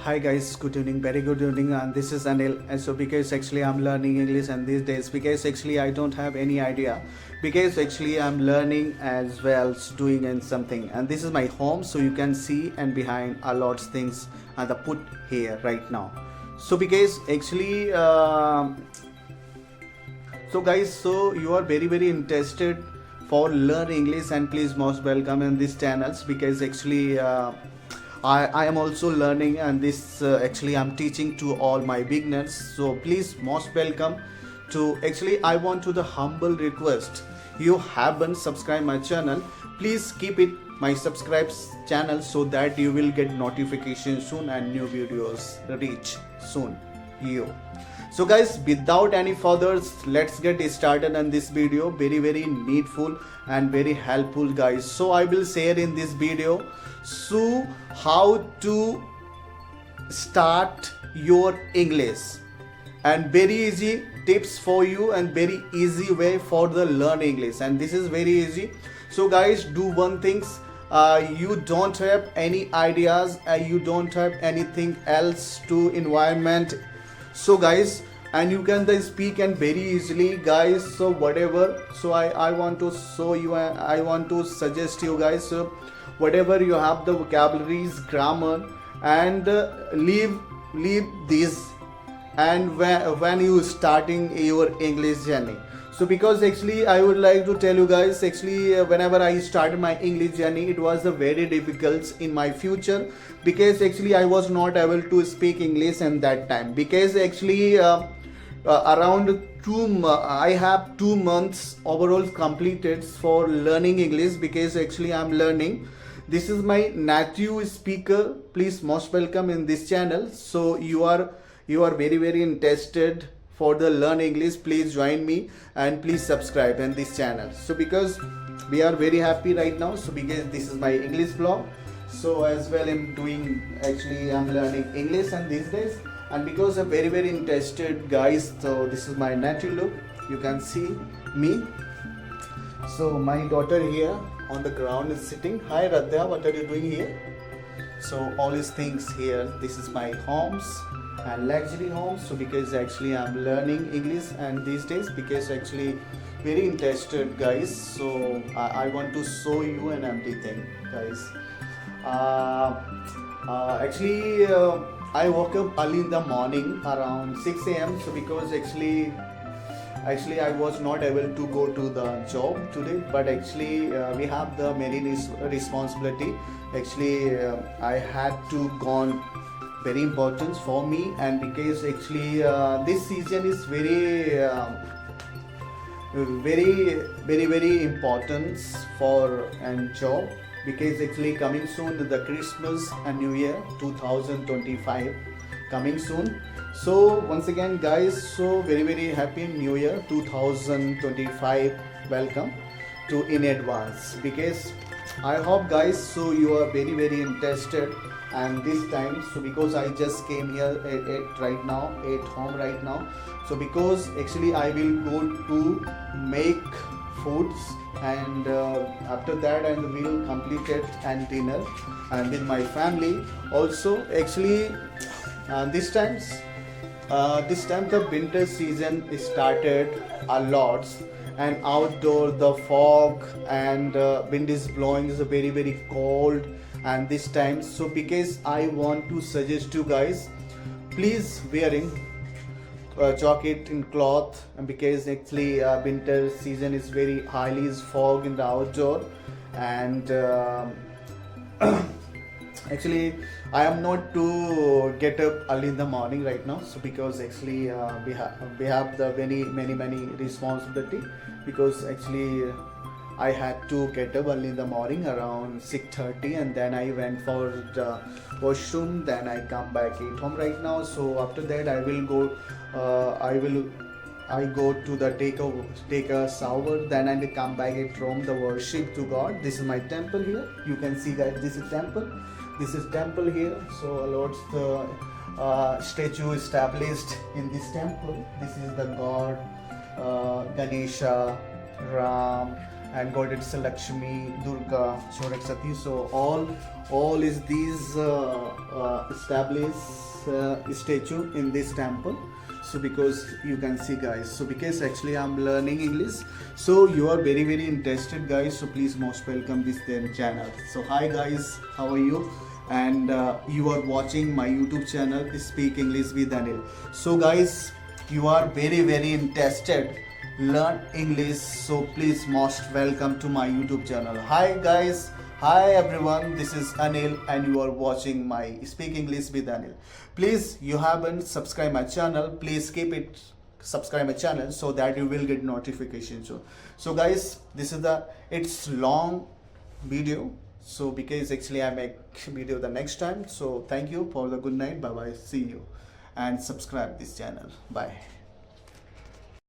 Hi guys, good evening, very good evening, and this is Anil. And so because actually I'm learning English and these days because actually I don't have any idea because actually I'm learning as well doing and something, and this is my home, so you can see and behind a lot of things and the put here right now. So because actually so guys, so you are very interested for learn English, and please most welcome in these channels because actually I am also learning, and this actually I'm teaching to all my beginners. So please most welcome to actually I want to the humble request, you haven't subscribed my channel, please keep it my subscribes channel so that you will get notification soon and new videos reach soon you. So guys, without any further, let's get started on this video. Very needful and very helpful guys. So I will share in this video so how to start your English, and very easy tips for you and very easy way for the learn English, and this is very easy. So guys, do one things, you don't have any ideas, you don't have anything else to environment, so guys, and you can then speak and very easily guys. So whatever, so I want to show you, I want to suggest you guys, so whatever you have the vocabularies, grammar, and leave this, and when you starting your English journey. So because actually I would like to tell you guys, actually whenever I started my English journey, it was a very difficult in my future because actually I was not able to speak English in that time because actually around I have 2 months overall completed for learning English because actually I'm learning. This is my native speaker, please most welcome in this channel. So you are very interested for the learn English, please join me and please subscribe in this channel. So because we are very happy right now, so because this is my English vlog, so as well I'm doing, actually I'm learning English and these days, and because I'm very interested guys, so this is my native look, you can see me. So my daughter here on the ground is sitting. Hi Radha, what are you doing here? So all these things here, this is my homes and luxury homes. So because actually I'm learning English and these days because actually very interested guys, so I want to show you and everything guys. Actually I woke up early in the morning around 6 a.m. So because actually I was not able to go to the job today, but actually we have the many responsibility. Actually I had to gone very important for me, and because actually this season is very important for and job because actually coming soon the Christmas and New Year 2025 coming soon. So once again guys, so very happy New Year 2025, welcome to in advance because I hope guys, so you are very interested and this time, so because I just came here at right now at home right now, so because actually I will go to make foods, and after that I will complete it and dinner and with my family also. Actually this time the winter season started a lot, and outdoor the fog and wind is blowing, is very cold, and this time, so because I want to suggest you guys, please wearing jacket in cloth, and because actually winter season is very highly is fog in the outdoor, and actually I am not to get up early in the morning right now, so because actually we have the many responsibility because actually I had to get up early in the morning around 6:30, and then I went for the washroom, then I come back at home right now. So after that I will go I go to the take a shower, then I will come back at home the worship to God. This is my temple here, you can see guys, this is temple here. So a lot the statue established in this temple. This is the God, Ganesha, Ram, and goddess Lakshmi, Durga, Shoraksati. So all is these established statue in this temple. So because you can see guys, so because actually I'm learning English, so you are very interested guys, so please most welcome this then channel. So hi guys, how are you? And you are watching my YouTube channel Speak English with Anil. So guys, you are very interested learn English, so please most welcome to my YouTube channel. Hi guys, hi everyone, this is Anil and you are watching my Speak English with Anil. Please, you haven't subscribed my channel, please keep it subscribe my channel so that you will get notifications. So guys, this is it's long video, so because actually I make video the next time. So thank you for the good night, bye bye, see you, and subscribe this channel, bye.